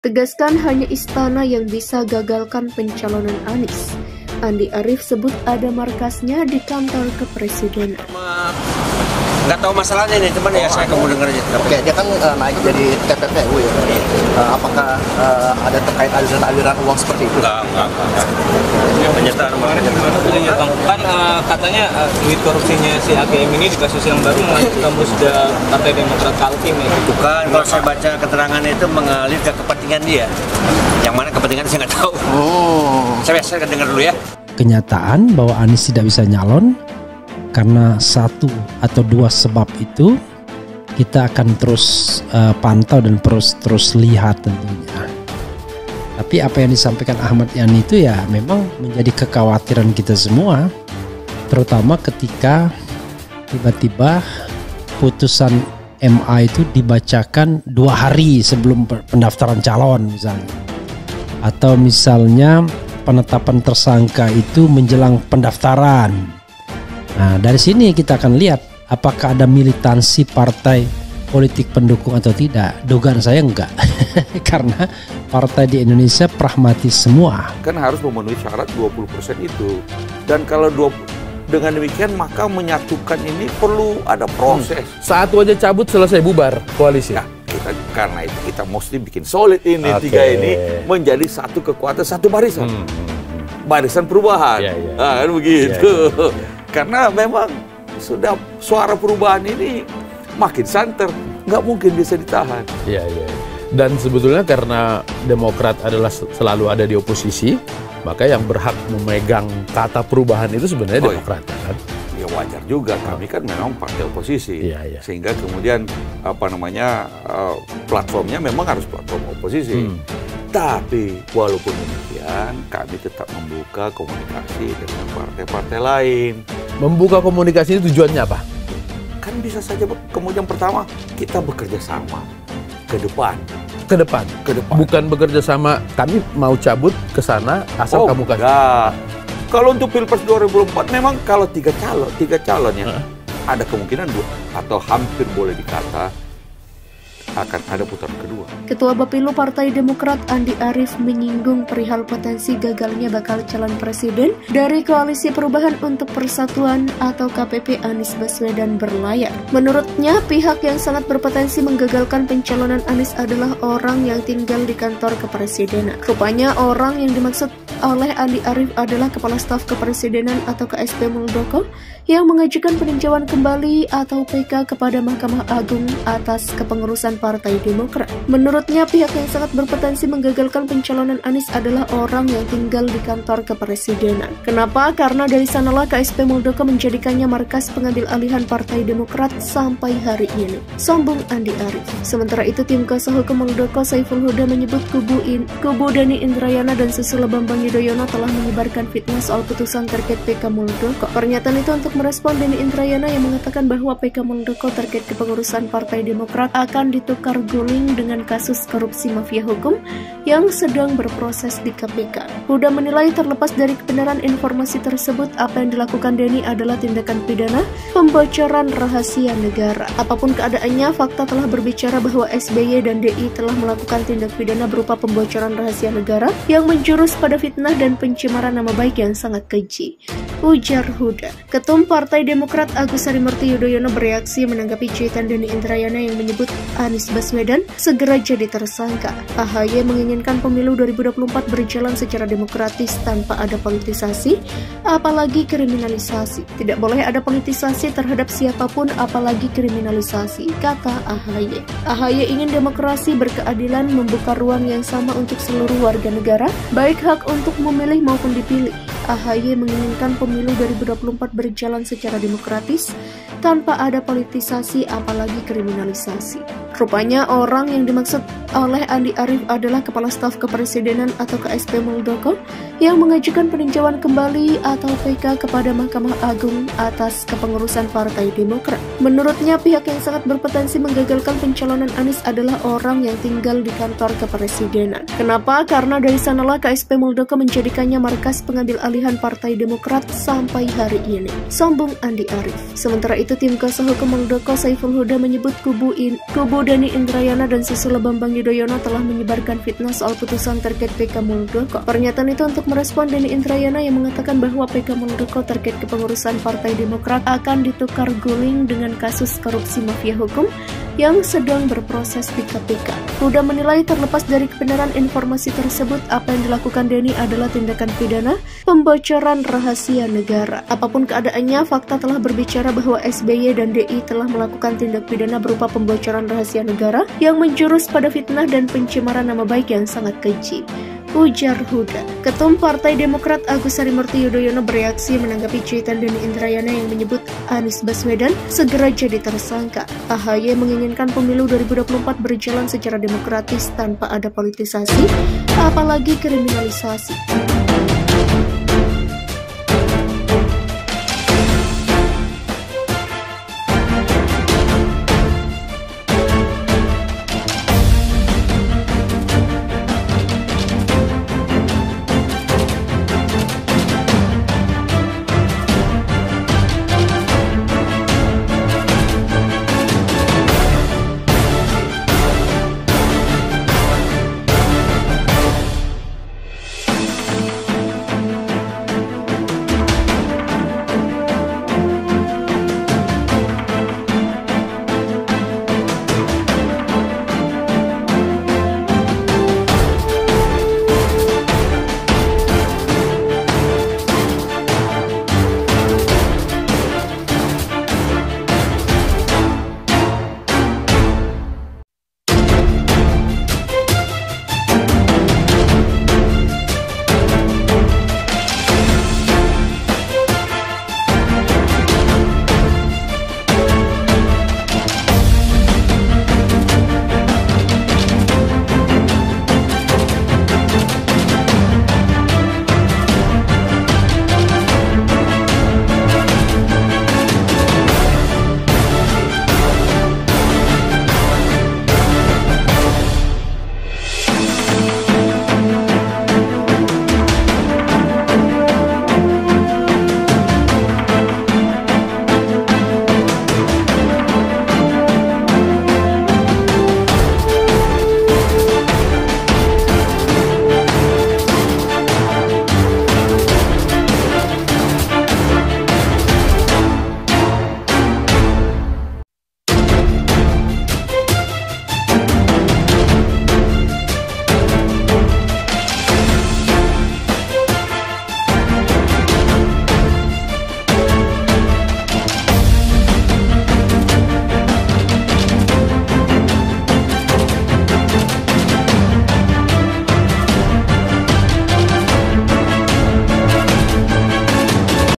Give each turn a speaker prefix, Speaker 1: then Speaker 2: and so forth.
Speaker 1: Tegaskan hanya istana yang bisa gagalkan pencalonan Anies. Andi Arief sebut ada markasnya di kantor kepresidenan.
Speaker 2: Nggak tahu masalahnya nih, teman ya saya kamu dengar aja.
Speaker 3: Oke, dia kan naik jadi TPPU ya. Apakah ada terkait aliran uang seperti itu?
Speaker 2: Enggak. Penyataan
Speaker 4: ya, Bang. Kan katanya duit korupsinya si AGM ini di kasus yang baru mengajukan sudah Partai Demokrat Kaltim ya.
Speaker 2: Bukan, kalau saya baca keterangannya itu mengalir ke kepentingan dia. Yang mana kepentingan saya nggak tahu. Saya dengar dulu ya.
Speaker 5: Kenyataan bahwa Anies tidak bisa nyalon karena satu atau dua sebab itu kita akan terus pantau dan terus lihat tentunya. Tapi apa yang disampaikan Ahmad Yani itu ya memang menjadi kekhawatiran kita semua, terutama ketika tiba-tiba putusan MA itu dibacakan 2 hari sebelum pendaftaran calon misalnya, atau misalnya penetapan tersangka itu menjelang pendaftaran. Nah, dari sini kita akan lihat apakah ada militansi partai politik pendukung atau tidak. Dugaan saya enggak. Karena partai di Indonesia pragmatis semua.
Speaker 6: Kan harus memenuhi syarat 20% itu. Dan kalau dengan demikian maka menyatukan ini perlu ada proses.
Speaker 7: Satu aja cabut selesai bubar koalisi.
Speaker 6: Nah, karena itu kita mesti bikin solid ini, tiga ini menjadi satu kekuatan, satu barisan. Barisan perubahan. Nah, kan begitu. Karena memang sudah suara perubahan ini makin santer, nggak mungkin bisa ditahan.
Speaker 7: Dan sebetulnya karena Demokrat adalah selalu ada di oposisi, maka yang berhak memegang kata perubahan itu sebenarnya Demokrat. Kan?
Speaker 6: Ya wajar juga, kami kan memang partai oposisi, sehingga kemudian platformnya memang harus platform oposisi. Tapi walaupun demikian, kami tetap membuka komunikasi dengan partai-partai lain.
Speaker 7: Membuka komunikasi itu tujuannya apa?
Speaker 6: Kan bisa saja kemudian pertama kita bekerja sama ke depan.
Speaker 7: Ke depan. Bukan bekerja sama kami mau cabut ke sana asal kamu kasih.
Speaker 6: Enggak. Kalau untuk Pilpres 2004 memang kalau tiga calonnya ada kemungkinan atau hampir boleh dikata akan ada putaran kedua.
Speaker 1: Ketua Bapilu Partai Demokrat Andi Arief menyinggung perihal potensi gagalnya bakal calon presiden dari Koalisi Perubahan untuk Persatuan atau KPP Anies Baswedan berlayar. Menurutnya, pihak yang sangat berpotensi menggagalkan pencalonan Anies adalah orang yang tinggal di kantor kepresidenan. Rupanya orang yang dimaksud oleh Andi Arief adalah Kepala Staf Kepresidenan atau KSP Muldoko yang mengajukan peninjauan kembali atau PK kepada Mahkamah Agung atas kepengurusan Partai Demokrat. Menurutnya, pihak yang sangat berpotensi menggagalkan pencalonan Anies adalah orang yang tinggal di kantor kepresidenan. Kenapa? Karena dari sanalah KSP Muldoko menjadikannya markas pengambil alihan Partai Demokrat sampai hari ini. Sombong Andi Arief. Sementara itu, tim kuasa hukum Muldoko Saiful Huda menyebut kubu Denny Indrayana dan Susilo Bambang Yudhoyono telah menyebarkan fitnah soal putusan terkait PK Muldoko. Pernyataan itu untuk merespon Denny Indrayana yang mengatakan bahwa PK Muldoko terkait kepengurusan Partai Demokrat akan ditukar guling dengan kasus korupsi mafia hukum yang sedang berproses di KPK. Huda menilai terlepas dari kebenaran informasi tersebut, apa yang dilakukan Denny adalah tindakan pidana pembocoran rahasia negara. Apapun keadaannya, fakta telah berbicara bahwa SBY dan DI telah melakukan tindak pidana berupa pembocoran rahasia negara yang menjurus pada fitnah dan pencemaran nama baik yang sangat keji, ujar Huda. Ketum Partai Demokrat Agus Harimurti Yudhoyono bereaksi menanggapi cuitan Denny Indrayana yang menyebut Anies Baswedan segera jadi tersangka. AHY menginginkan pemilu 2024 berjalan secara demokratis tanpa ada politisasi, apalagi kriminalisasi. Tidak boleh ada politisasi terhadap siapapun, apalagi kriminalisasi, kata AHY. AHY ingin demokrasi berkeadilan, membuka ruang yang sama untuk seluruh warga negara, baik hak untuk memilih maupun dipilih. AHY menginginkan pemilu 2024 berjalan secara demokratis tanpa ada politisasi apalagi kriminalisasi. Rupanya orang yang dimaksud oleh Andi Arief adalah Kepala Staf Kepresidenan atau KSP Muldoko yang mengajukan peninjauan kembali atau PK kepada Mahkamah Agung atas kepengurusan Partai Demokrat. Menurutnya, pihak yang sangat berpotensi menggagalkan pencalonan Anies adalah orang yang tinggal di kantor kepresidenan. Kenapa? Karena dari sanalah KSP Muldoko menjadikannya markas pengambil alihan Partai Demokrat sampai hari ini. Sombong Andi Arief. Sementara itu, tim kuasa hukum Muldoko Saiful Huda menyebut kubu Denny Indrayana dan Susilo Bambang Yudhoyono telah menyebarkan fitnah soal putusan terkait PK Muldoko. Pernyataan itu untuk merespon Denny Indrayana yang mengatakan bahwa PK Muldoko terkait kepengurusan Partai Demokrat akan ditukar guling dengan kasus korupsi mafia hukum yang sedang berproses di KPK. Huda menilai terlepas dari kebenaran informasi tersebut, apa yang dilakukan Denny adalah tindakan pidana pembocoran rahasia negara. Apapun keadaannya, fakta telah berbicara bahwa SBY dan DI telah melakukan tindak pidana berupa pembocoran rahasia negara yang menjurus pada fitnah dan pencemaran nama baik yang sangat keji, ujar Huda. Ketum Partai Demokrat Agus Harimurti Yudhoyono bereaksi menanggapi cuitan Denny Indrayana yang menyebut Anies Baswedan segera jadi tersangka. AHY menginginkan pemilu 2024 berjalan secara demokratis tanpa ada politisasi, apalagi kriminalisasi.